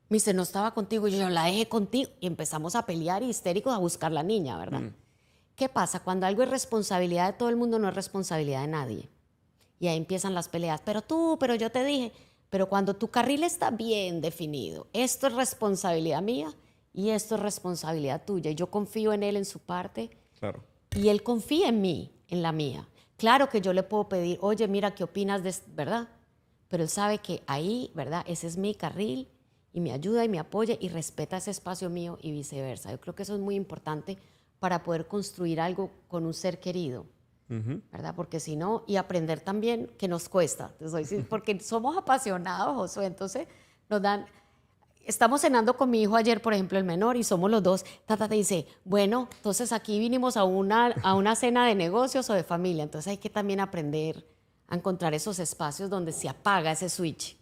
Me dice, no estaba contigo. Y yo la dejé contigo. Y empezamos a pelear histéricos a buscar la niña, ¿verdad? ¿Qué pasa? Cuando algo es responsabilidad de todo el mundo, no es responsabilidad de nadie. Y ahí empiezan las peleas. Pero yo te dije. Pero cuando tu carril está bien definido, esto es responsabilidad mía y esto es responsabilidad tuya. Y yo confío en él, en su parte. Claro. Y él confía en mí, en la mía. Claro que yo le puedo pedir, oye, mira, ¿qué opinas de esto? ¿Verdad? Pero él sabe que ahí, ¿verdad? Ese es mi carril y me ayuda y me apoya y respeta ese espacio mío y viceversa. Yo creo que eso es muy importante para poder construir algo con un ser querido, ¿verdad? Porque si no, y aprender también que nos cuesta, porque somos apasionados, Josué, entonces nos dan... Estamos cenando con mi hijo ayer, por ejemplo, el menor, y somos los dos. Tata te dice, bueno, entonces aquí vinimos a una cena de negocios o de familia. Entonces hay que también aprender a encontrar esos espacios donde se apaga ese switch.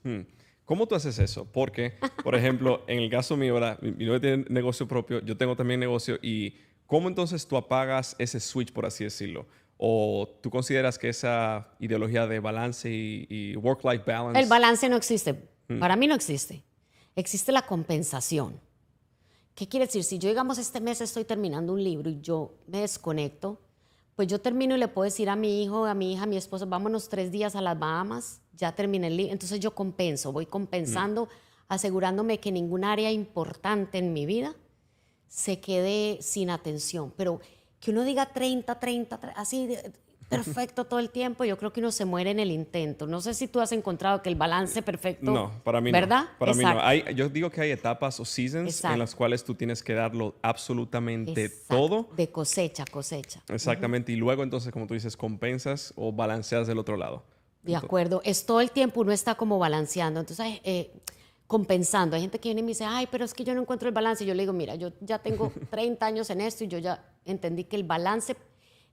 ¿Cómo tú haces eso? Porque, por ejemplo, en el caso mío, ¿verdad? Mi novia tiene negocio propio, yo tengo también negocio. ¿Y cómo entonces tú apagas ese switch, por así decirlo? ¿O tú consideras que esa ideología de balance y work-life balance... El balance no existe. Para mí no existe. Existe la compensación. ¿Qué quiere decir? Si yo, digamos, este mes estoy terminando un libro y yo me desconecto, pues yo termino y le puedo decir a mi hijo, a mi hija, a mi esposo, vámonos 3 días a las Bahamas, ya terminé el libro. Entonces yo compenso, voy compensando, asegurándome que ningún área importante en mi vida se quede sin atención. Pero que uno diga 30, así perfecto todo el tiempo, yo creo que uno se muere en el intento. No sé si tú has encontrado que el balance perfecto... No, para mí ¿verdad? no. Para mí no. Yo digo que hay etapas o seasons Exacto. en las cuales tú tienes que darlo absolutamente Exacto. todo. De cosecha. Exactamente. Y luego entonces, como tú dices, compensas o balanceas del otro lado. De acuerdo. Es todo el tiempo uno está como balanceando. Entonces, compensando. Hay gente que viene y me dice, ay, pero es que yo no encuentro el balance. Y yo le digo, mira, yo ya tengo 30 años en esto y yo ya entendí que el balance...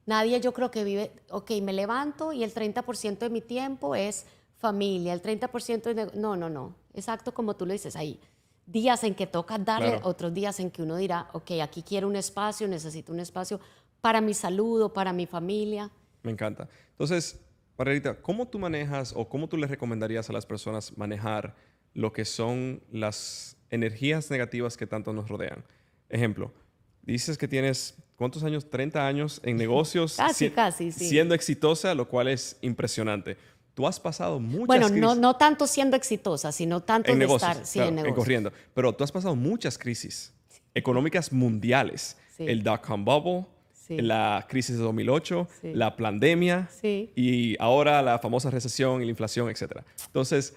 Nadie yo creo que vive, ok, me levanto y el 30% de mi tiempo es familia, el 30% es... No. Exacto como tú lo dices, hay días en que toca darle, Claro. otros días en que uno dirá, ok, aquí quiero un espacio, necesito un espacio para mi salud o para mi familia. Me encanta. Entonces, Margarita, ¿cómo tú manejas o cómo tú les recomendarías a las personas manejar lo que son las energías negativas que tanto nos rodean? Ejemplo, dices que tienes, ¿cuántos años? 30 años en negocios. Casi, sí. Siendo exitosa, lo cual es impresionante. Tú has pasado muchas Bueno, crisis. no tanto siendo exitosa, sino tanto En de negocios, estar claro, en negocios. corriendo. Pero tú has pasado muchas crisis económicas mundiales. Sí. El dot-com bubble, Sí. la crisis de 2008, Sí. la pandemia Sí. y ahora la famosa recesión y la inflación, etc. Entonces,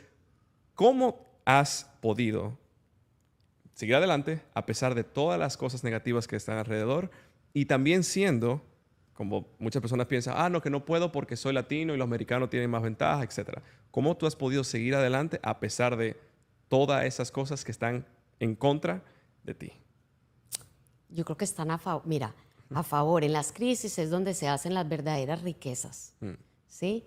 ¿cómo has podido seguir adelante a pesar de todas las cosas negativas que están alrededor y también siendo Como muchas personas piensan, no, que no puedo porque soy latino y los americanos tienen más ventaja, etcétera. ¿Cómo tú has podido seguir adelante a pesar de todas esas cosas que están en contra de ti? Yo creo que están a favor. Mira, a favor. En las crisis es donde se hacen las verdaderas riquezas. ¿Sí?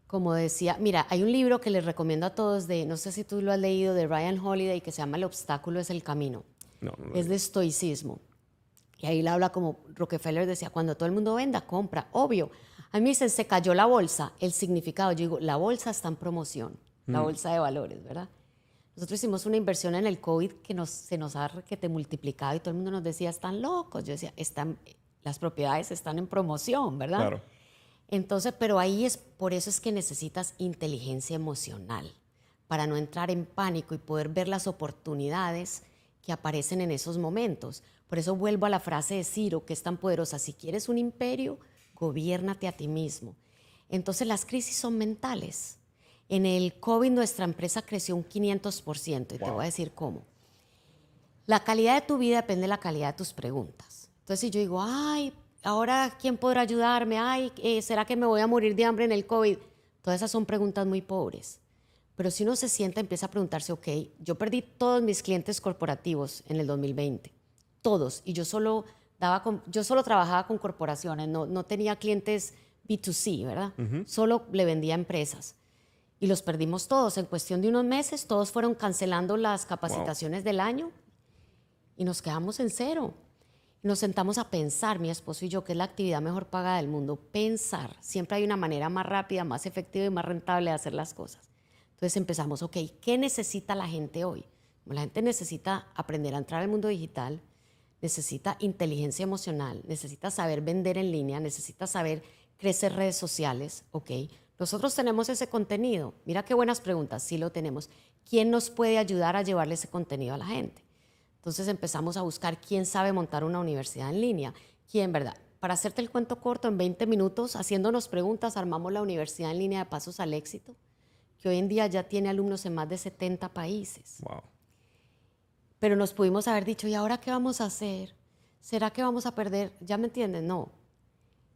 Como decía, mira, hay un libro que les recomiendo a todos no sé si tú lo has leído, de Ryan Holiday, que se llama El obstáculo es el camino. No, Es de estoicismo. Y ahí le habla como Rockefeller decía, cuando todo el mundo venda, compra. Obvio. A mí me dicen, se cayó la bolsa. El significado, yo digo, la bolsa está en promoción. La bolsa de valores, ¿verdad? Nosotros hicimos una inversión en el COVID que se nos ha requete multiplicado y todo el mundo nos decía, están locos. Yo decía, las propiedades están en promoción, ¿verdad? Claro. Entonces, pero por eso es que necesitas inteligencia emocional, para no entrar en pánico y poder ver las oportunidades que aparecen en esos momentos. Por eso vuelvo a la frase de Ciro, que es tan poderosa, si quieres un imperio, gobiérnate a ti mismo. Entonces, las crisis son mentales. En el COVID nuestra empresa creció un 500% y te voy a decir cómo. La calidad de tu vida depende de la calidad de tus preguntas. Entonces, si yo digo, ay, ahora, ¿quién podrá ayudarme? Ay, ¿será que me voy a morir de hambre en el COVID? Todas esas son preguntas muy pobres. Pero si uno se sienta, empieza a preguntarse, ok, yo perdí todos mis clientes corporativos en el 2020. Todos. Y yo solo trabajaba con corporaciones, no tenía clientes B2C, ¿verdad? Solo le vendía a empresas. Y los perdimos todos. En cuestión de unos meses, todos fueron cancelando las capacitaciones del año y nos quedamos en cero. Nos sentamos a pensar, mi esposo y yo, que es la actividad mejor pagada del mundo. Pensar. Siempre hay una manera más rápida, más efectiva y más rentable de hacer las cosas. Entonces empezamos, ok, ¿qué necesita la gente hoy? La gente necesita aprender a entrar al mundo digital, necesita inteligencia emocional, necesita saber vender en línea, necesita saber crecer redes sociales, ok. Nosotros tenemos ese contenido. Mira qué buenas preguntas, sí lo tenemos. ¿Quién nos puede ayudar a llevarle ese contenido a la gente? Entonces empezamos a buscar quién sabe montar una universidad en línea. ¿Quién, verdad? Para hacerte el cuento corto, en 20 minutos, haciéndonos preguntas, armamos la universidad en línea de Pasos al Éxito, que hoy en día ya tiene alumnos en más de 70 países. Wow. Pero nos pudimos haber dicho, ¿y ahora qué vamos a hacer? ¿Será que vamos a perder? ¿Ya me entienden? No.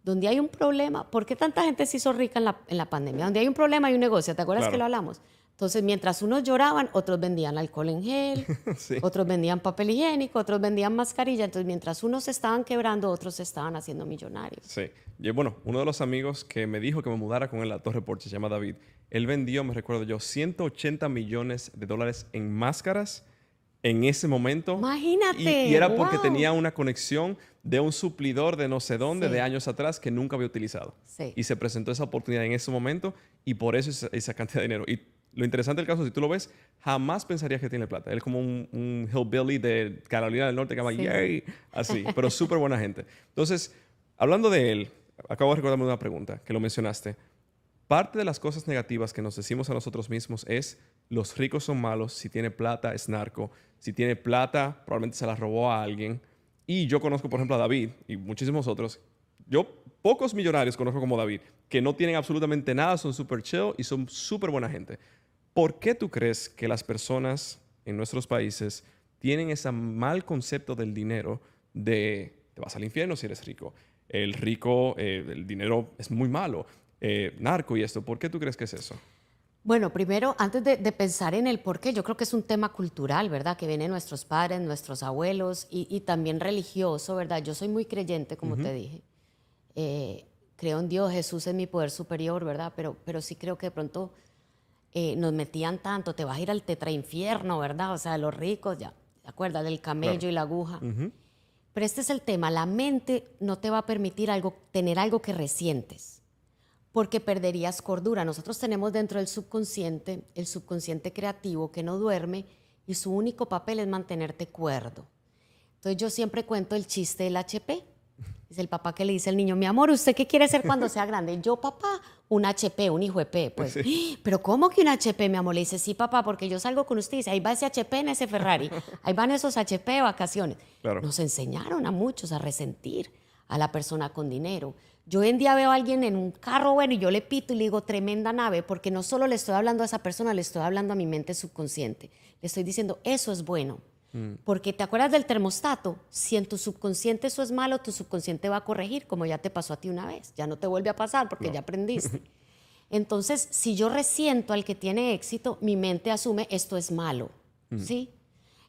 Donde hay un problema, ¿por qué tanta gente se hizo rica en la pandemia? Donde hay un problema hay un negocio, ¿te acuerdas que lo hablamos? Entonces, mientras unos lloraban, otros vendían alcohol en gel, sí. Otros vendían papel higiénico, otros vendían mascarilla. Entonces, mientras unos se estaban quebrando, otros se estaban haciendo millonarios. Sí. Y bueno, uno de los amigos que me dijo que me mudara con él a Torre Porsche, se llama David. Él vendió, me recuerdo yo, $180 millones en máscaras en ese momento. Imagínate. Y era porque tenía una conexión de un suplidor de no sé dónde, de años atrás, que nunca había utilizado. Sí. Y se presentó esa oportunidad en ese momento y por eso esa cantidad de dinero. Y lo interesante del caso, si tú lo ves, jamás pensarías que tiene plata. Él es como un hillbilly de Carolina del Norte que va, ¡yay! Así, pero súper buena gente. Entonces, hablando de él, acabo de recordarme una pregunta que lo mencionaste. Parte de las cosas negativas que nos decimos a nosotros mismos es los ricos son malos, si tiene plata es narco, si tiene plata probablemente se la robó a alguien. Y yo conozco, por ejemplo, a David y muchísimos otros. Pocos millonarios conozco como David, que no tienen absolutamente nada, son súper chill y son súper buena gente. ¿Por qué tú crees que las personas en nuestros países tienen ese mal concepto del dinero de te vas al infierno si eres rico? El rico, el dinero es muy malo. Narco y esto. ¿Por qué tú crees que es eso? Bueno, primero, antes de pensar en el por qué, yo creo que es un tema cultural, ¿verdad? Que viene de nuestros padres, nuestros abuelos y también religioso, ¿verdad? Yo soy muy creyente, como te dije. Creo en Dios, Jesús es mi poder superior, ¿verdad? Pero sí creo que de pronto nos metían tanto, te vas a ir al tetrainfierno, ¿verdad? O sea, los ricos, ya, ¿te acuerdas? Del camello y la aguja. Pero este es el tema, la mente no te va a permitir tener algo que resientes, porque perderías cordura. Nosotros tenemos dentro del subconsciente, el subconsciente creativo que no duerme y su único papel es mantenerte cuerdo. Entonces yo siempre cuento el chiste del HP. Es el papá que le dice al niño, mi amor, ¿usted qué quiere ser cuando sea grande? Yo, papá, un HP, un hijo de P. Pues, sí. ¿Pero cómo que un HP, mi amor? Le dice, sí, papá, porque yo salgo con usted. Y dice, ahí va ese HP en ese Ferrari. Ahí van esos HP de vacaciones. Claro. Nos enseñaron a muchos a resentir a la persona con dinero. Yo hoy en día veo a alguien en un carro bueno y yo le pito y le digo, tremenda nave, porque no solo le estoy hablando a esa persona, le estoy hablando a mi mente subconsciente. Le estoy diciendo, eso es bueno. Porque te acuerdas del termostato, si en tu subconsciente eso es malo, tu subconsciente va a corregir, como ya te pasó a ti una vez, ya no te vuelve a pasar porque ya aprendiste. Entonces, si yo resiento al que tiene éxito, mi mente asume esto es malo, ¿sí?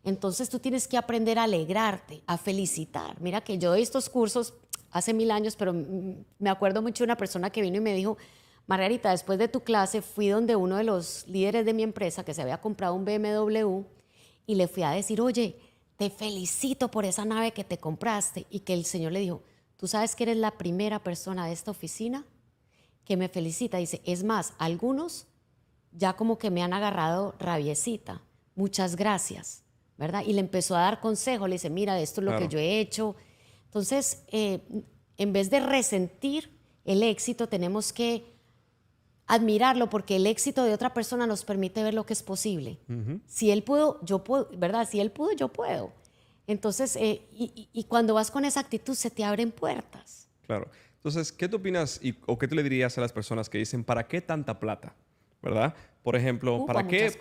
Entonces tú tienes que aprender a alegrarte, a felicitar. Mira que yo doy estos cursos hace 1000 años, pero me acuerdo mucho de una persona que vino y me dijo, Margarita, después de tu clase fui donde uno de los líderes de mi empresa que se había comprado un BMW y le fui a decir, oye, te felicito por esa nave que te compraste. Y que el señor le dijo, tú sabes que eres la primera persona de esta oficina que me felicita. Dice, es más, algunos ya como que me han agarrado rabiecita. Muchas gracias, ¿verdad? Y le empezó a dar consejo. Le dice, mira, esto es lo que yo he hecho. Entonces, en vez de resentir el éxito, tenemos que admirarlo, porque el éxito de otra persona nos permite ver lo que es posible. Si él pudo, yo puedo, ¿verdad? Si él pudo, yo puedo. Entonces, y cuando vas con esa actitud, se te abren puertas. Claro. Entonces, ¿qué tú opinas o qué tú le dirías a las personas que dicen, ¿para qué tanta plata? ¿Verdad? Por ejemplo, ¿para qué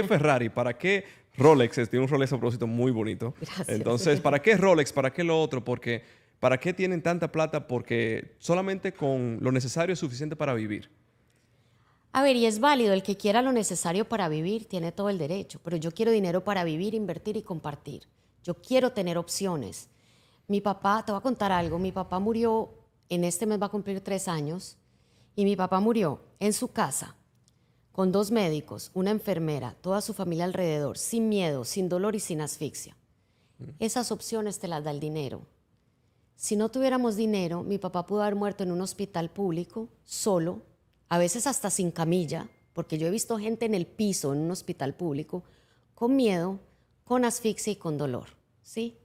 Ferrari? ¿Para qué Rolex? Tiene un Rolex a propósito muy bonito. Gracias. Entonces, ¿para qué Rolex? ¿Para qué lo otro? Porque, ¿para qué tienen tanta plata? Porque solamente con lo necesario es suficiente para vivir. A ver, y es válido, el que quiera lo necesario para vivir tiene todo el derecho, pero yo quiero dinero para vivir, invertir y compartir. Yo quiero tener opciones. Mi papá, te voy a contar algo, mi papá murió, en este mes va a cumplir 3 años, y mi papá murió en su casa, con 2 médicos, una enfermera, toda su familia alrededor, sin miedo, sin dolor y sin asfixia. Esas opciones te las da el dinero. Si no tuviéramos dinero, mi papá pudo haber muerto en un hospital público, solo, a veces hasta sin camilla, porque yo he visto gente en el piso en un hospital público, con miedo, con asfixia y con dolor, ¿sí?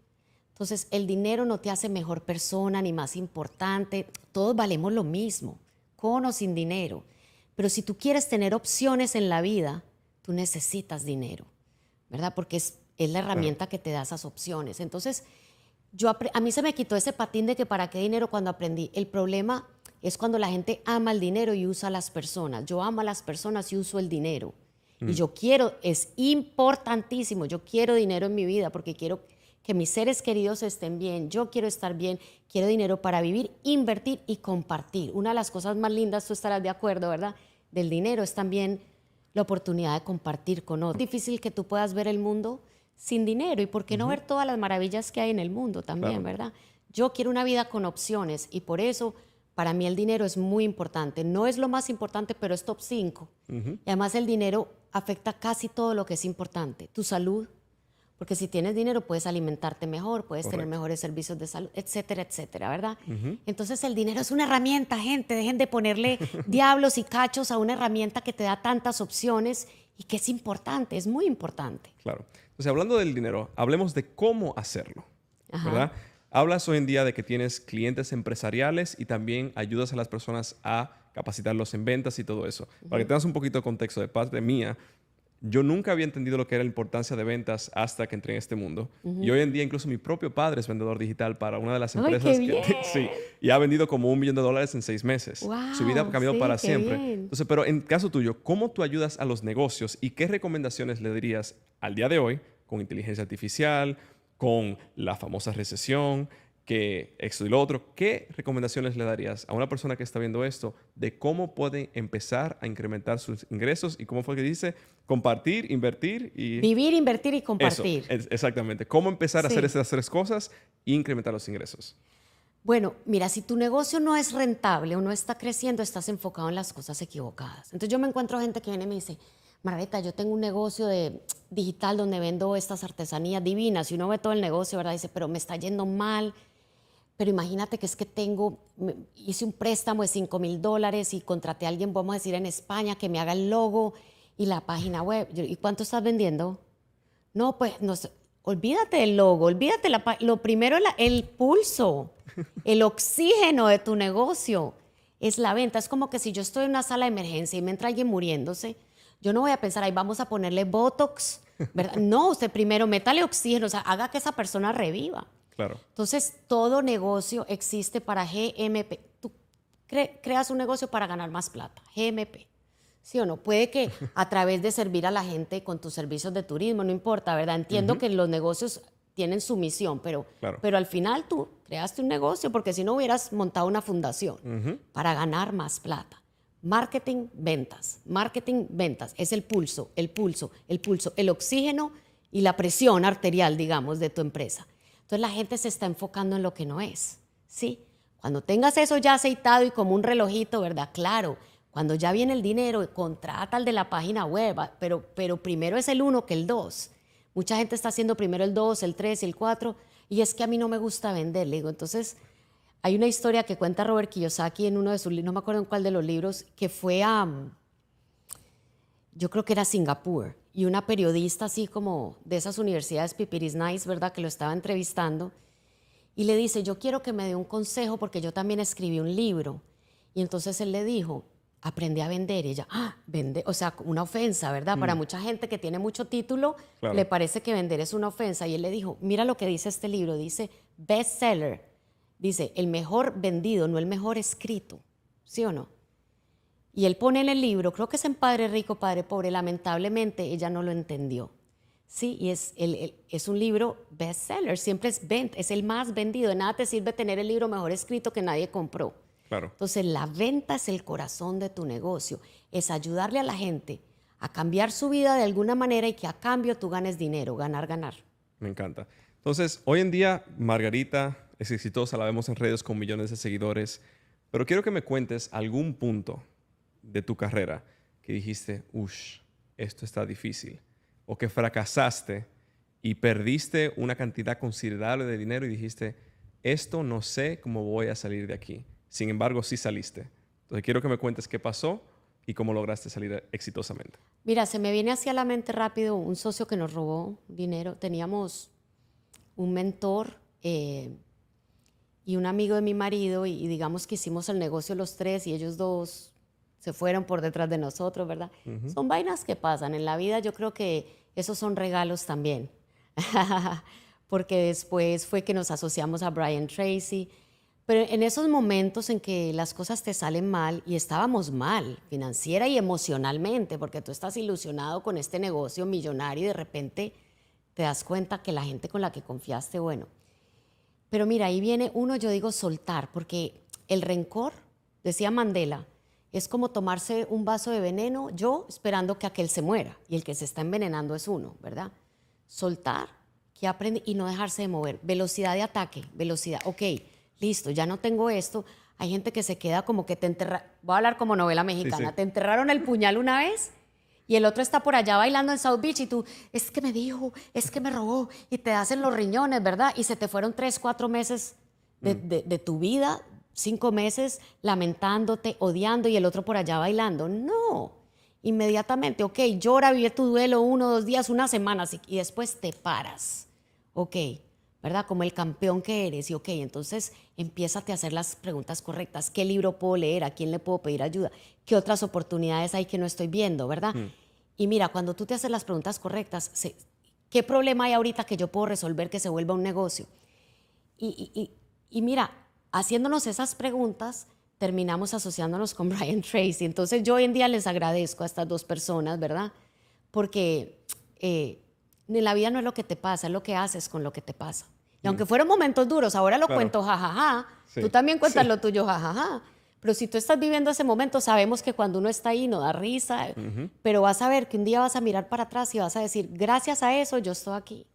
Entonces, el dinero no te hace mejor persona ni más importante. Todos valemos lo mismo, con o sin dinero. Pero si tú quieres tener opciones en la vida, tú necesitas dinero, ¿verdad? Porque es la herramienta que te da esas opciones. Entonces, a mí se me quitó ese patín de que para qué dinero cuando aprendí. El problema es cuando la gente ama el dinero y usa a las personas. Yo amo a las personas y uso el dinero. Y yo quiero, es importantísimo, yo quiero dinero en mi vida porque quiero que mis seres queridos estén bien, yo quiero estar bien, quiero dinero para vivir, invertir y compartir. Una de las cosas más lindas, tú estarás de acuerdo, ¿verdad?, del dinero es también la oportunidad de compartir con otros. Es difícil que tú puedas ver el mundo sin dinero, y por qué no ver todas las maravillas que hay en el mundo también, ¿verdad? Yo quiero una vida con opciones y por eso para mí el dinero es muy importante. No es lo más importante, pero es top 5. Y además el dinero afecta casi todo lo que es importante. Tu salud, porque si tienes dinero puedes alimentarte mejor, puedes tener mejores servicios de salud, etcétera, etcétera, ¿verdad? Entonces el dinero es una herramienta, gente. Dejen de ponerle diablos y cachos a una herramienta que te da tantas opciones y que es importante, es muy importante. Claro. Entonces, hablando del dinero, hablemos de cómo hacerlo, ¿verdad? Hablas hoy en día de que tienes clientes empresariales y también ayudas a las personas a capacitarlos en ventas y todo eso. Para que tengas un poquito de contexto de parte mía, yo nunca había entendido lo que era la importancia de ventas hasta que entré en este mundo. Y hoy en día incluso mi propio padre es vendedor digital para una de las empresas sí, y ha vendido como $1 millón en 6 meses. Wow, su vida ha cambiado para siempre. Bien. Entonces, pero en caso tuyo, ¿cómo tú ayudas a los negocios y qué recomendaciones le dirías al día de hoy con inteligencia artificial, con la famosa recesión, que esto y lo otro? ¿Qué recomendaciones le darías a una persona que está viendo esto de cómo puede empezar a incrementar sus ingresos y cómo fue que dice compartir, invertir y... Vivir, invertir y compartir. Eso, exactamente. ¿Cómo empezar a hacer esas 3 cosas e incrementar los ingresos? Bueno, mira, si tu negocio no es rentable o no está creciendo, estás enfocado en las cosas equivocadas. Entonces yo me encuentro gente que viene y me dice, Margarita, yo tengo un negocio digital donde vendo estas artesanías divinas, y uno ve todo el negocio, ¿verdad? Dice, pero me está yendo mal. Pero imagínate que es que hice un préstamo de $5,000 y contraté a alguien, vamos a decir, en España, que me haga el logo y la página web. ¿Y cuánto estás vendiendo? No, pues, no sé, olvídate del logo, olvídate lo primero, el pulso, el oxígeno de tu negocio es la venta. Es como que si yo estoy en una sala de emergencia y me entra alguien muriéndose, yo no voy a pensar, ahí vamos a ponerle Botox, ¿verdad? No, usted primero métale oxígeno, o sea, haga que esa persona reviva. Claro. Entonces, todo negocio existe para GMP. Tú creas un negocio para ganar más plata, GMP. ¿Sí o no? Puede que a través de servir a la gente con tus servicios de turismo, no importa, ¿verdad? Entiendo que los negocios tienen su misión, Claro. pero al final tú creaste un negocio porque si no hubieras montado una fundación para ganar más plata. Marketing, ventas, es el pulso, el oxígeno y la presión arterial, digamos, de tu empresa. Entonces la gente se está enfocando en lo que no es, ¿sí? Cuando tengas eso ya aceitado y como un relojito, ¿verdad? Claro, cuando ya viene el dinero, contrata al de la página web, pero primero es el 1 que el 2. Mucha gente está haciendo primero el 2, el 3 y el 4, y es que a mí no me gusta vender, le digo. Entonces, hay una historia que cuenta Robert Kiyosaki en uno de sus libros, no me acuerdo en cuál de los libros, que fue yo creo que era Singapur, y una periodista así como de esas universidades Pipiris Nice, ¿verdad?, que lo estaba entrevistando, y le dice, yo quiero que me dé un consejo porque yo también escribí un libro. Y entonces él le dijo, aprende a vender. Y ella, vende, o sea, una ofensa, ¿verdad? Para mucha gente que tiene mucho título, Claro. le parece que vender es una ofensa. Y él le dijo, mira lo que dice este libro, dice bestseller, dice el mejor vendido, no el mejor escrito, ¿sí o no? Y él pone en el libro, creo que es en Padre Rico, Padre Pobre, lamentablemente ella no lo entendió. Sí, y es un libro bestseller, siempre es el más vendido. De nada te sirve tener el libro mejor escrito que nadie compró. Claro. Entonces, la venta es el corazón de tu negocio, es ayudarle a la gente a cambiar su vida de alguna manera y que a cambio tú ganes dinero, ganar, ganar. Me encanta. Entonces, hoy en día, Margarita es exitosa, la vemos en redes con millones de seguidores, pero quiero que me cuentes algún punto de tu carrera que dijiste, uff, esto está difícil, o que fracasaste y perdiste una cantidad considerable de dinero y dijiste, esto no sé cómo voy a salir de aquí. Sin embargo, sí saliste. Entonces, quiero que me cuentes qué pasó y cómo lograste salir exitosamente. Mira, se me viene hacia la mente rápido un socio que nos robó dinero. Teníamos un mentor y un amigo de mi marido y digamos que hicimos el negocio los tres y ellos dos se fueron por detrás de nosotros, ¿verdad? Son vainas que pasan. En la vida yo creo que esos son regalos también. Porque después fue que nos asociamos a Brian Tracy. Pero en esos momentos en que las cosas te salen mal, y estábamos mal, financiera y emocionalmente, porque tú estás ilusionado con este negocio millonario y de repente te das cuenta que la gente con la que confiaste, bueno. Pero mira, ahí viene uno, yo digo soltar, porque el rencor, decía Mandela, es como tomarse un vaso de veneno, yo esperando que aquel se muera, y el que se está envenenando es uno, ¿verdad? Soltar, que aprende y no dejarse de mover. Velocidad de ataque, velocidad, ok. Listo, ya no tengo esto. Hay gente que se queda como que te enterraron, voy a hablar como novela mexicana, Sí. te enterraron el puñal una vez y el otro está por allá bailando en South Beach y tú, es que me dijo, es que me robó y te hacen los riñones, ¿verdad? Y se te fueron 3, 4 meses de tu vida, 5 meses lamentándote, odiando y el otro por allá bailando. No, inmediatamente, ok, llora, vive tu duelo 1, 2 días, una semana y después te paras, ok. ¿Verdad? Como el campeón que eres. Y ok, entonces empiézate a hacer las preguntas correctas. ¿Qué libro puedo leer? ¿A quién le puedo pedir ayuda? ¿Qué otras oportunidades hay que no estoy viendo? ¿Verdad? Y mira, cuando tú te haces las preguntas correctas, ¿qué problema hay ahorita que yo puedo resolver que se vuelva un negocio? Y mira, haciéndonos esas preguntas, terminamos asociándonos con Brian Tracy. Entonces yo hoy en día les agradezco a estas dos personas, ¿verdad? Porque en la vida no es lo que te pasa, es lo que haces con lo que te pasa. Y aunque fueron momentos duros, ahora lo cuento jajaja, Sí. tú también cuentas Sí. lo tuyo jajaja. Pero si tú estás viviendo ese momento, sabemos que cuando uno está ahí no da risa, pero vas a ver que un día vas a mirar para atrás y vas a decir, gracias a eso yo estoy aquí.